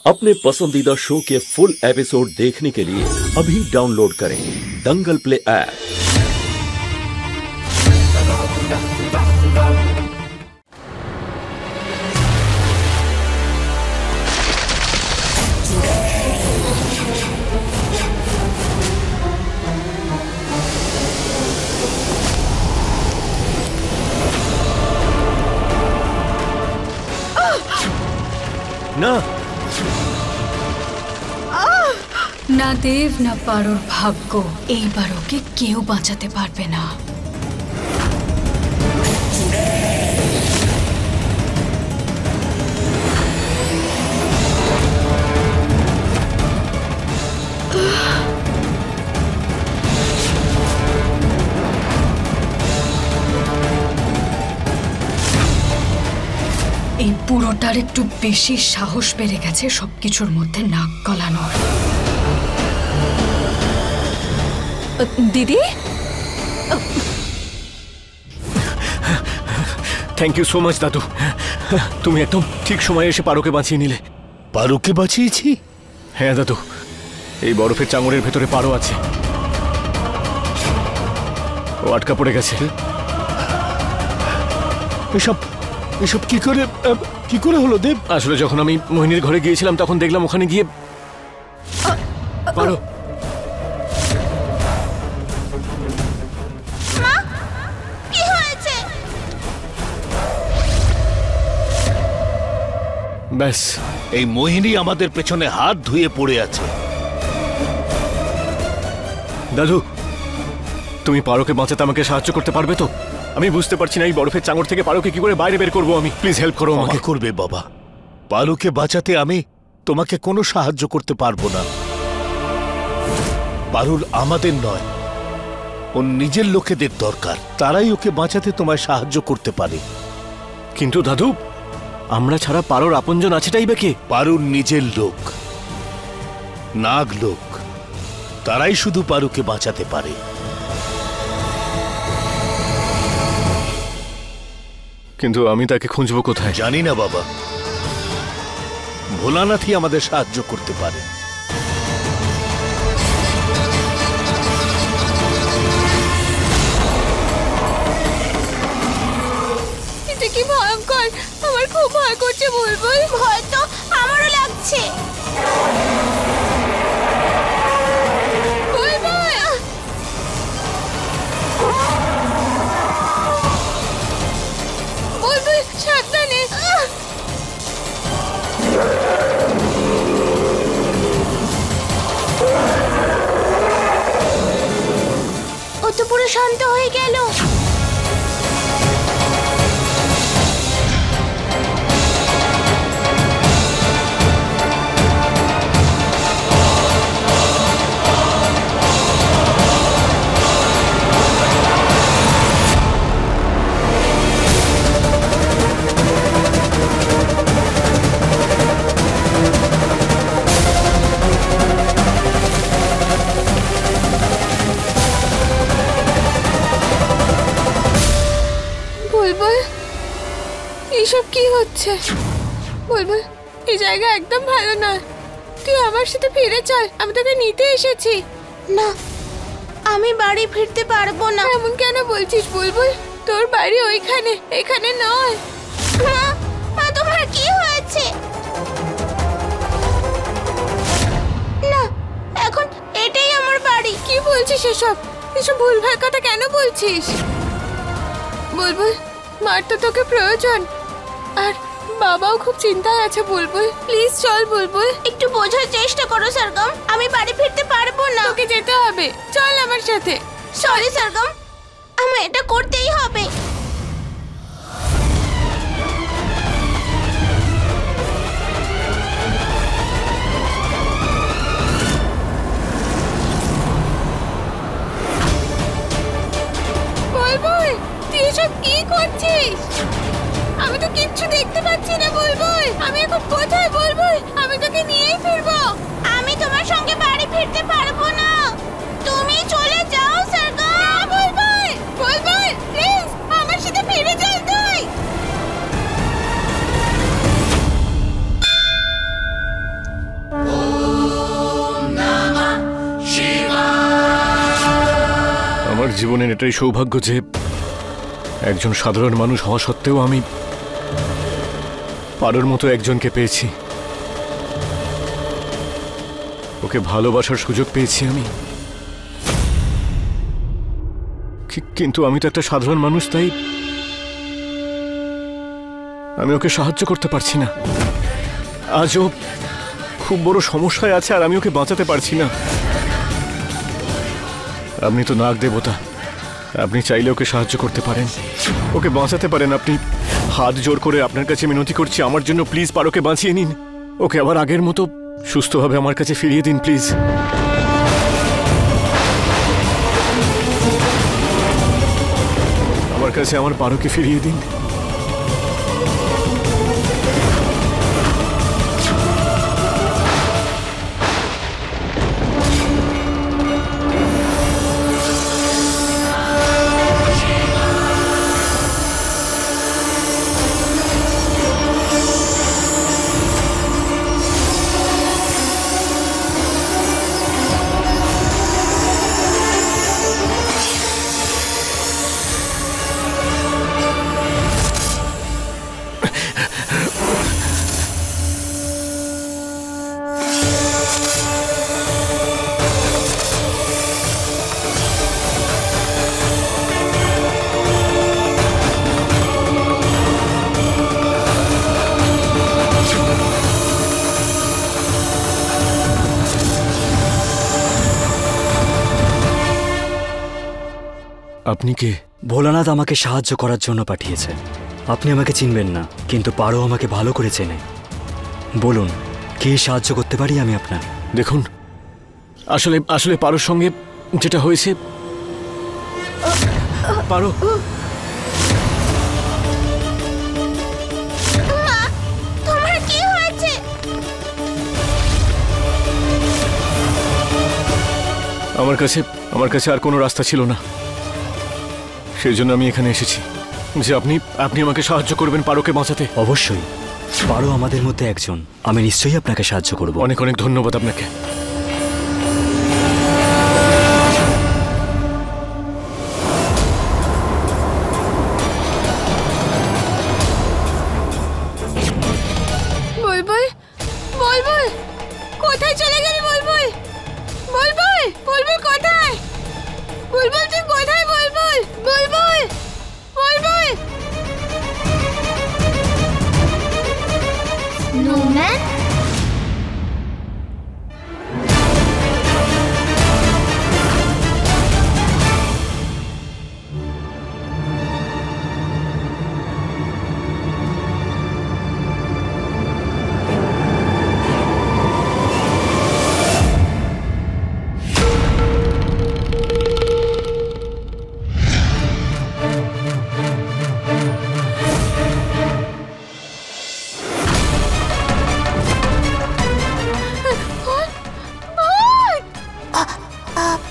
अपने पसंदीदा शो के फुल एपिसोड देखने के लिए अभी डाउनलोड करें दंगल प्ले ऐप। না না দেব না পারোর ভাগ্য এইবার ওকে কেউ বাঁচাতে পারবে না। এই পুরোটার একটু বেশি সাহস বেড়ে গেছে সবকিছুর মধ্যে নাক গলানোর। দিদি, থ্যাংক ইউ সো মাচ দাদু, তুমি একদম ঠিক সময়ে এসে পারোকে বাঁচিয়ে নিলে। পারোকে বাঁচিয়েছি? হ্যাঁ দাদু, এই বরফের চাঙড়ের ভেতরে পারো আছে, ও আটকা পড়ে গেছে। এসব এসব কি করে হলো দেব? আসলে যখন আমি মোহিনীর ঘরে গিয়েছিলাম তখন দেখলাম ওখানে গিয়ে পারো। ব্যাস, এই মোহিনী আমাদের পেছনে হাত ধুয়ে পড়ে আছে। দাদু, তুমি পারোকে বাঁচাতে আমাকে সাহায্য করতে পারবে তো? আমি বুঝতে পারছি না এই বরফের চাঙড় থেকে পারোকে কি করে বাইরে বের করবো। আমি প্লিজ হেল্প করো আমাকে। করবে বাবা, পারোকে বাঁচাতে আমি তোমাকে কোনো সাহায্য করতে পারবো না। পারুল আমাদের নয়, ওর নিজের লোকেদের দরকার, তারাই ওকে বাঁচাতে তোমায় সাহায্য করতে পারে। কিন্তু দাদু, আমরা ছাড়া পারোর আপনজন আছেটাই বা কে? পারুর নিজের লোক, নাগ লোক, তারাই শুধু পারুকে বাঁচাতে পারে। কিন্তু আমি তাকে খুঁজবো কোথায়? জানি না বাবা, ভোলানাথই আমাদের সাহায্য করতে পারে। এটা কি ভয়ঙ্কর, আমার খুব ভয় করছে। বুলবুল, ভয় তো আমারও লাগছে। বুলবুল, সাবধানে। ও তো পুরো শান্ত হয়ে গেল। এসব কি হচ্ছে? বুলবুল, এই জায়গা একদম ভালো না, তুই আমার সাথে ফিরে চল, আমি তোকে নিতে এসেছি। না, আমি বাড়ি ফিরতে পারবো না। এমন কেন বলছিস বুলবুল? তোর বাড়ি ওইখানে, এখানে নয়। মা, তোমার কি হয়েছে? না, এখন এটাই আমার বাড়ি। কি বলছিস এসব? এসব ভুলভাল কথা কেন বলছিস? বুলবুল, মার তো তোকে প্রয়োজন, আর বাবাও খুব চিন্তায় আছে। বুলবুল, প্লিজ চল। বুলবুল, একটু বোঝার চেষ্টা করো সরগম, আমি বাড়ি ফিরতে পারবো না। তোকে যেতে হবে, চল আমার সাথে। সরি সরগম, আমার এটা করতেই হবে। বুলবুল, তুই এসব কি করছিস? আমি তো কিচ্ছু দেখতে পাচ্ছি না। বুলবুল, আমি এখন কোথায়? বুলবুল, আমি তোকে নিয়েই ফিরবো। আমি তোমার সঙ্গে বাড়ি ফিরতে পারবো না, তুমি চলে যাও সরগম। বুলবুল, বুলবুল, প্লিজ আমার জীবনের এটাই সৌভাগ্য যে একজন সাধারণ মানুষ হওয়া সত্ত্বেও আমি পারোর মতো একজনকে পেয়েছি। ওকে ভালোবাসার সুযোগ পেয়েছি আমি। কিন্তু আমি তো একটা সাধারণ মানুষ, তাই আমি ওকে সাহায্য করতে পারছি না। আজও খুব বড় সমস্যায় আছে আর আমি ওকে বাঁচাতে পারছি না। আপনি তো নাগ দেবতা, আপনি চাইলে ওকে সাহায্য করতে পারেন, ওকে বাঁচাতে পারেন। আপনি হাত জোর করে আপনার কাছে মিনতি করছি, আমার জন্য প্লিজ পারোকে বাঁচিয়ে নিন। ওকে আবার আগের মতো সুস্থভাবে আমার কাছে ফিরিয়ে দিন প্লিজ। আমার কাছে আমার পারোকে ফিরিয়ে দিন। আপনি কে? ভোলানাথ আমাকে সাহায্য করার জন্য পাঠিয়েছে। আপনি আমাকে চিনবেন না, কিন্তু পারো আমাকে ভালো করে চেনে। বলুন, কি সাহায্য করতে পারি আমি আপনার? দেখুন, আসলে আসলে পারোর সঙ্গে যেটা হয়েছে, পারো তোমার কি হয়েছে? আমার কাছে আর কোনো রাস্তা ছিল না, সেই জন্য আমি এখানে এসেছি যে আপনি আমাকে সাহায্য করবেন পারোকে বাঁচাতে। অবশ্যই, পারো আমাদের মধ্যে একজন, আমি নিশ্চয়ই আপনাকে সাহায্য করব। অনেক অনেক ধন্যবাদ আপনাকে। বুলবুল, বুলবুল, কোথায় চলে গেলি বুলবুল? বুলবুল, বুলবুল কোথায়? বুলবুল তুই কোথায়? বুলবুল, বুলবুল, বুলবুল। স্নোম্যান?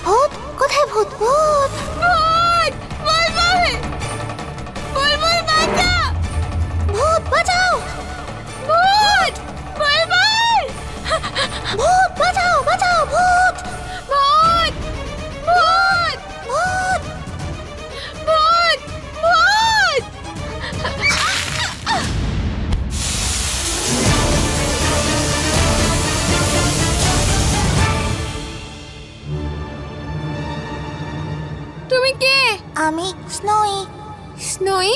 ভূত? কোথায় ভূত? ভূত, ভূত, বুলবুল, বুলবুল বাঁচা, ভূত বাঁচাও, ভূত, বুলবুল, ভূত বাঁচাও, বাঁচাও, ভূত, ভূত, ভূত, ভূত, ভূত, ভূত। তুমি কে? আমি স্নোই। স্নোই,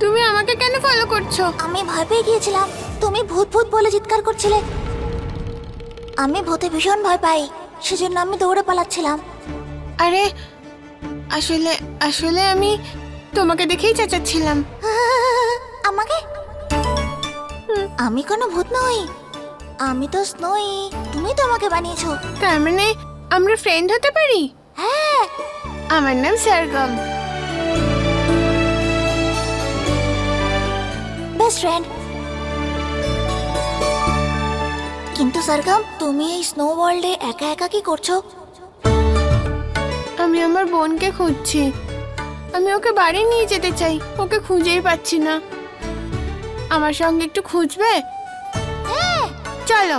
তুমি আমাকে কেন ফলো করছো? আমি ভয় পেয়ে গিয়েছিলাম, তুমি ভূত ভূত বলে চিৎকার করছিলে। আমি ভূতে ভীষণ ভয় পাই, সেজন্য আমি দৌড়ে পালাচ্ছিলাম। আরে আসলে আসলে আমি তোমাকে দেখেই চেঁচাচ্ছিলাম। আমাকে? আমি কোনো ভূত নই, আমি তো স্নোই। তুমি তো আমাকে বানিয়েছো। তার মানে আমরা ফ্রেন্ড হতে পারি? হ্যাঁ। আমার নাম সরগম। Best friend. কিন্তু সরগম, তুমি এই স্নো ওয়ার্ল্ডে একা একা কি করছো? আমি আমার বোনকে খুঁজছি। আমি ওকে বাড়ি নিয়ে যেতে চাই, ওকে খুঁজেই পাচ্ছি না। আমার সঙ্গে একটু খুঁজবে? হ্যাঁ। চলো।